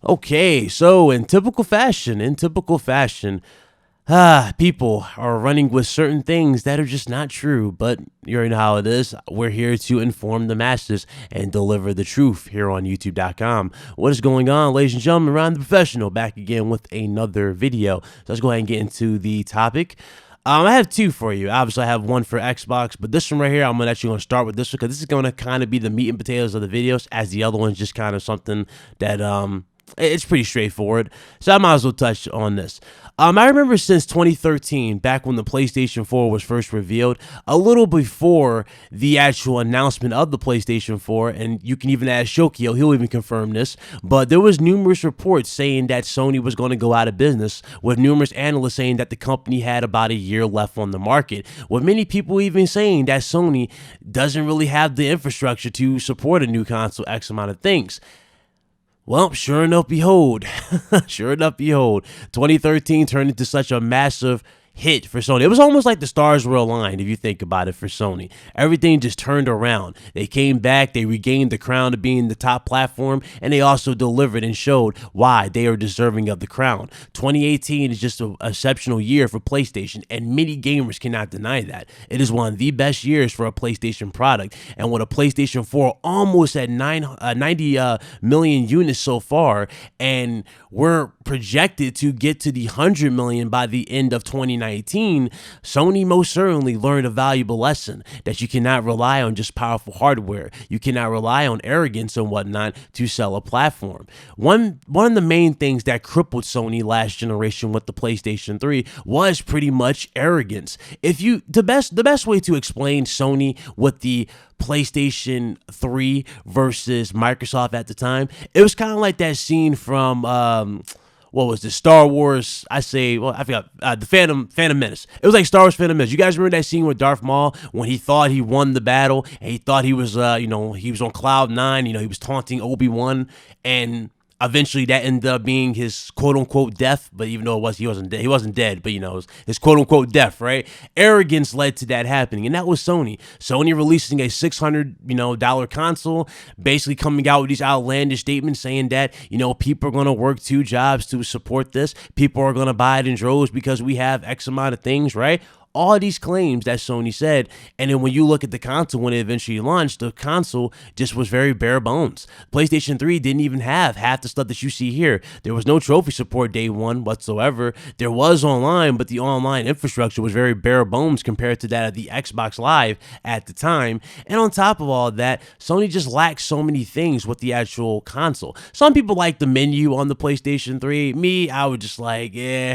Okay, so in typical fashion, people are running with certain things that are just not true, but you already know how it is. We're here to inform the masses and deliver the truth here on YouTube.com. What is going on, ladies and gentlemen? Ryan the Professional back again with another video. So let's go ahead and get into the topic. I have two for you. Obviously, I have one for Xbox, but this one right here, I'm actually going to start with this one because this is going to kind of be the meat and potatoes of the videos, as the other one's just kind of something that it's pretty straightforward, so I might as well touch on this. I remember since 2013, back when the PlayStation 4 was first revealed, a little before the actual announcement of the PlayStation 4, and you can even ask Shokio, he'll even confirm this, but there was numerous reports saying that Sony was going to go out of business, with numerous analysts saying that the company had about a year left on the market, with many people even saying that Sony doesn't really have the infrastructure to support a new console X amount of things. Well, sure enough, behold, 2013 turned into such a massive hit for Sony. It was almost like the stars were aligned, if you think about it, for Sony. Everything just turned around. They came back, they regained the crown of being the top platform, and they also delivered and showed why they are deserving of the crown. 2018 is just an exceptional year for PlayStation, and many gamers cannot deny that. It is one of the best years for a PlayStation product, and with a PlayStation 4 almost at 90 million units so far, and we're projected to get to the 100 million by the end of 2019, Sony most certainly learned a valuable lesson that you cannot rely on just powerful hardware. You cannot rely on arrogance and whatnot to sell a platform. One of the main things that crippled Sony last generation with the PlayStation 3 was pretty much arrogance. The best way to explain Sony with the PlayStation 3 versus Microsoft at the time, it was kind of like that scene from what was the Star Wars? I forgot, the Phantom Menace. It was like Star Wars Phantom Menace. You guys remember that scene with Darth Maul when he thought he won the battle and he thought he was he was on cloud nine. He was taunting Obi-Wan, and eventually that ended up being his quote unquote death, but even though he wasn't dead, but it was his quote unquote death, right? Arrogance led to that happening, and that was Sony. Sony releasing a $600 console, basically coming out with these outlandish statements saying that people are gonna work two jobs to support this. People are gonna buy it in droves because we have X amount of things, right? All of these claims that Sony said, and then when you look at the console when it eventually launched, the console just was very bare bones. PlayStation 3 didn't even have half the stuff that you see here. There was no trophy support day one whatsoever. There was online, but the online infrastructure was very bare bones compared to that of the Xbox Live at the time. And on top of all that, Sony just lacked so many things with the actual console. Some people like the menu on the PlayStation 3. Me, I was just like,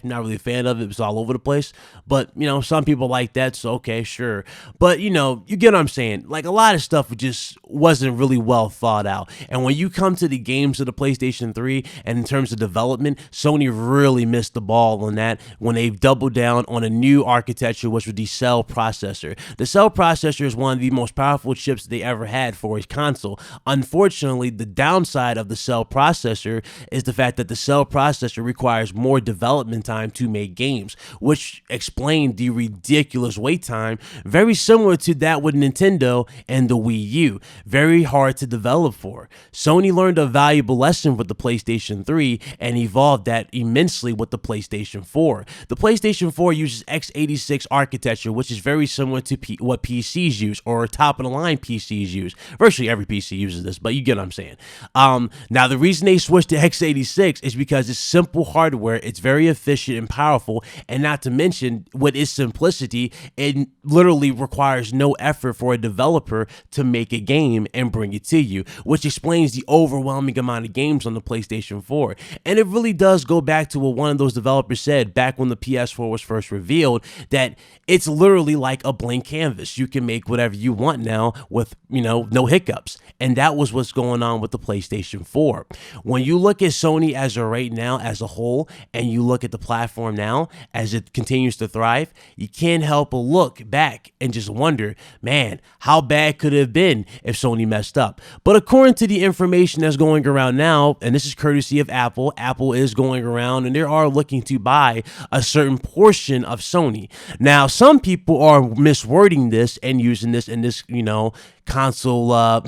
not really a fan of it. It was all over the place. But, some people like that, so okay, sure. But, you get what I'm saying. Like, a lot of stuff just wasn't really well thought out. And when you come to the games of the PlayStation 3, and in terms of development, Sony really missed the ball on that when they doubled down on a new architecture, which was the cell processor. The cell processor is one of the most powerful chips they ever had for a console. Unfortunately, the downside of the cell processor is the fact that the cell processor requires more development time to make games, which explained the ridiculous wait time, very similar to that with Nintendo and the Wii U. Very hard to develop for. Sony learned a valuable lesson with the PlayStation 3 and evolved that immensely with the PlayStation 4. The PlayStation 4 uses x86 architecture, which is very similar to what PCs use, or top-of-the-line PCs use. Virtually every PC uses this, but you get what I'm saying. Now, the reason they switched to x86 is because it's simple hardware, it's very efficient and powerful, and not to mention, with its simplicity, it literally requires no effort for a developer to make a game and bring it to you, which explains the overwhelming amount of games on the PlayStation 4. And it really does go back to what one of those developers said back when the PS4 was first revealed, that it's literally like a blank canvas. You can make whatever you want now with, no hiccups. And that was what's going on with the PlayStation 4. When you look at Sony as of right now as a whole, and you look at the platform now as it continues to thrive, you can't help but look back and just wonder, man, how bad could it have been if Sony messed up? But according to the information that's going around now, and this is courtesy of Apple, Apple is going around and they are looking to buy a certain portion of Sony. Now, some people are miswording this and using this in this, console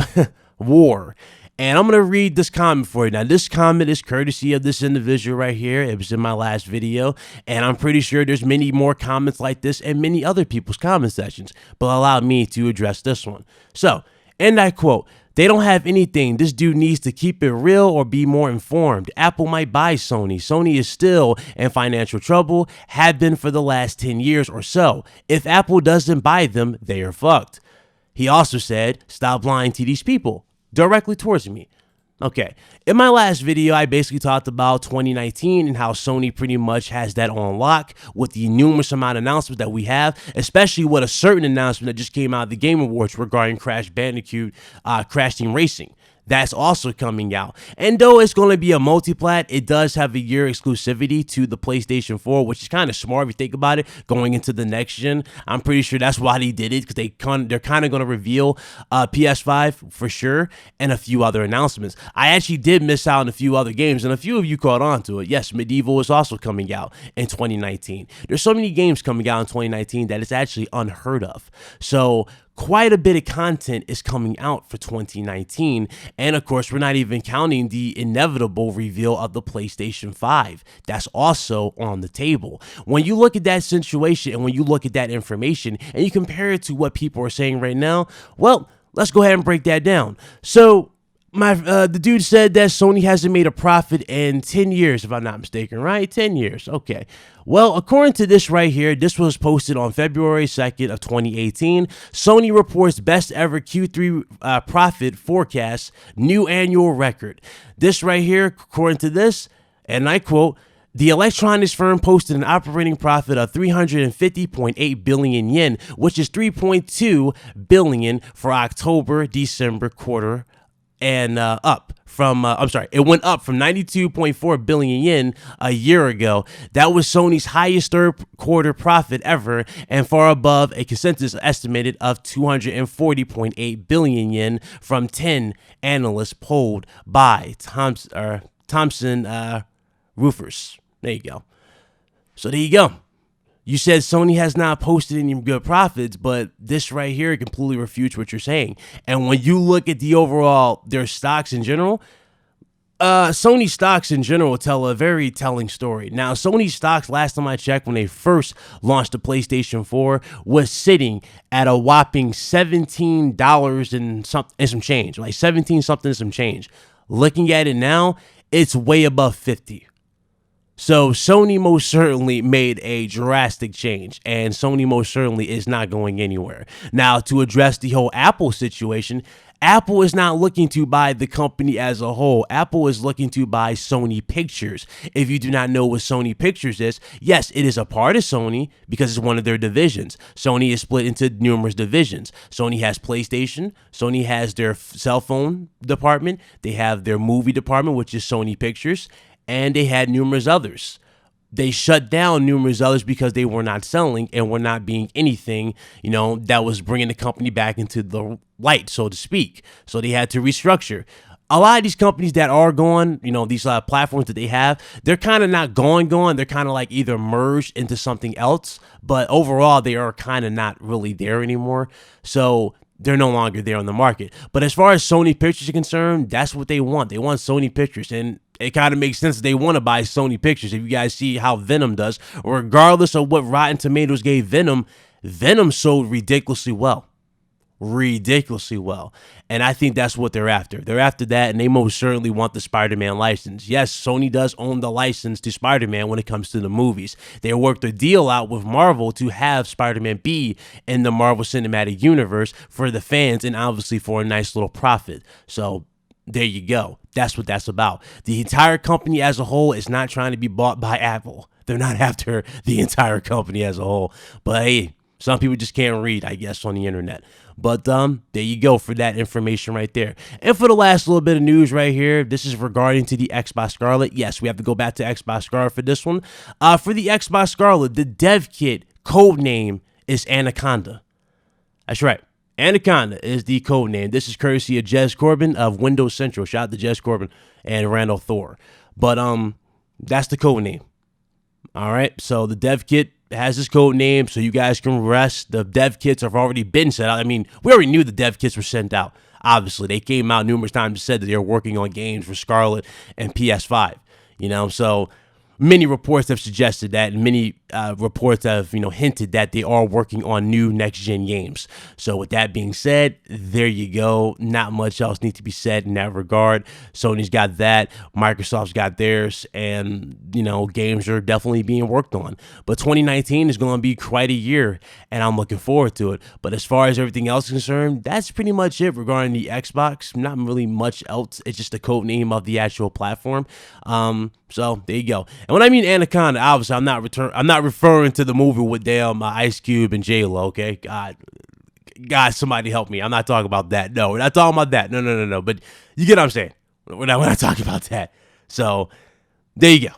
war. And I'm going to read this comment for you. Now, this comment is courtesy of this individual right here. It was in my last video, and I'm pretty sure there's many more comments like this in many other people's comment sections, but allow me to address this one. So, and I quote, "They don't have anything. This dude needs to keep it real or be more informed. Apple might buy Sony. Sony is still in financial trouble, have been for the last 10 years or so. If Apple doesn't buy them, they are fucked." He also said, "Stop lying to these people," directly towards me. Okay, in my last video, I basically talked about 2019 and how Sony pretty much has that on lock with the numerous amount of announcements that we have, especially with a certain announcement that just came out of the Game Awards regarding Crash Bandicoot, Crash Team Racing. That's also coming out. And though it's going to be a multiplat, it does have a year exclusivity to the PlayStation 4, which is kind of smart if you think about it, going into the next gen. I'm pretty sure that's why they did it, because they're kind of going to reveal PS5 for sure and a few other announcements. I actually did miss out on a few other games, and a few of you caught on to it. Yes, Medieval is also coming out in 2019. There's so many games coming out in 2019 that it's actually unheard of. So quite a bit of content is coming out for 2019. And of course, we're not even counting the inevitable reveal of the PlayStation 5. That's also on the table. When you look at that situation and when you look at that information and you compare it to what people are saying right now, well, let's go ahead and break that down. So the dude said that Sony hasn't made a profit in 10 years, if I'm not mistaken, right? 10 years. Okay. Well, according to this right here, this was posted on February 2nd of 2018. Sony reports best ever Q3 profit forecast, new annual record. This right here, according to this, and I quote, "The electronics firm posted an operating profit of 350.8 billion yen, which is 3.2 billion for October-December quarter, and it went up from 92.4 billion yen a year ago. That was Sony's highest third quarter profit ever, and far above a consensus estimated of 240.8 billion yen from 10 analysts polled by Thomson Reuters. There you go. So there you go. You said Sony has not posted any good profits, but this right here completely refutes what you're saying. And when you look at the overall, their stocks in general, Sony stocks in general tell a very telling story. Now, Sony stocks, last time I checked, when they first launched the PlayStation 4, was sitting at a whopping $17 and some change, like 17 something and some change. Looking at it now, it's way above 50. So Sony most certainly made a drastic change, and Sony most certainly is not going anywhere. Now, to address the whole Apple situation, Apple is not looking to buy the company as a whole. Apple is looking to buy Sony Pictures. If you do not know what Sony Pictures is, yes, it is a part of Sony because it's one of their divisions. Sony is split into numerous divisions. Sony has PlayStation. Sony has their cell phone department. They have their movie department, which is Sony Pictures. And they had numerous others. They shut down numerous others because they were not selling and were not being anything, that was bringing the company back into the light, so to speak. So they had to restructure. A lot of these companies that are gone, these platforms that they have, they're kind of not gone. They're kind of like either merged into something else, but overall they are kind of not really there anymore. So they're no longer there on the market. But as far as Sony Pictures are concerned, that's what they want. They want Sony Pictures. And it kind of makes sense that they want to buy Sony Pictures. If you guys see how Venom does, regardless of what Rotten Tomatoes gave Venom, Venom sold ridiculously well. And I think that's what they're after. They're after that, and they most certainly want the Spider-Man license. Yes, Sony does own the license to Spider-Man when it comes to the movies. They worked a deal out with Marvel to have Spider-Man be in the Marvel Cinematic Universe for the fans and obviously for a nice little profit. So there you go. That's what that's about. The entire company as a whole is not trying to be bought by Apple. They're not after the entire company as a whole. But hey, some people just can't read, I guess, on the internet. But there you go for that information right there. And for the last little bit of news right here, this is regarding to the Xbox Scarlet. Yes, we have to go back to Xbox Scarlet for this one. For the Xbox Scarlet, the dev kit code name is Anaconda. That's right. Anaconda is the code name. This is courtesy of Jez Corbin of Windows Central. Shout out to Jez Corbin and Randall Thor. But that's the code name. All right. So the dev kit has this code name, so you guys can rest. The dev kits have already been sent out. I mean, we already knew the dev kits were sent out. Obviously, they came out numerous times and said that they're working on games for Scarlet and PS5. So many reports have suggested that, and many reports have, hinted that they are working on new next-gen games. So with that being said, there you go. Not much else needs to be said in that regard. Sony's got that. Microsoft's got theirs, and, games are definitely being worked on. But 2019 is going to be quite a year, and I'm looking forward to it. But as far as everything else is concerned, that's pretty much it regarding the Xbox. Not really much else. It's just the code name of the actual platform. So there you go. And when I mean Anaconda, obviously I'm not referring to the movie with damn Ice Cube and J-Lo. Okay, God, somebody help me. I'm not talking about that. No, we're not talking about that. No. But you get what I'm saying. We're not talking about that. So there you go.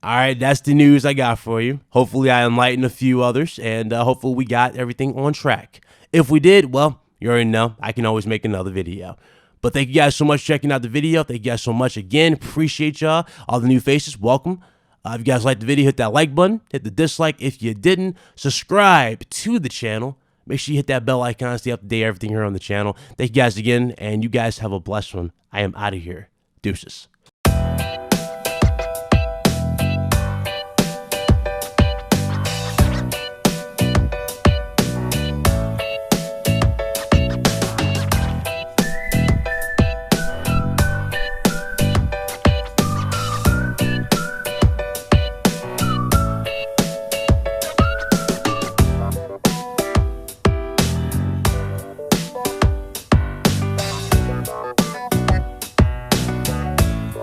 All right, that's the news I got for you. Hopefully I enlightened a few others, and hopefully we got everything on track. If we did, well, you already know I can always make another video. But thank you guys so much for checking out the video. Thank you guys so much again. Appreciate y'all. All the new faces, welcome. If you guys liked the video, hit that like button. Hit the dislike if you didn't. Subscribe to the channel. Make sure you hit that bell icon to stay up to date everything here on the channel. Thank you guys again, and you guys have a blessed one. I am out of here. Deuces.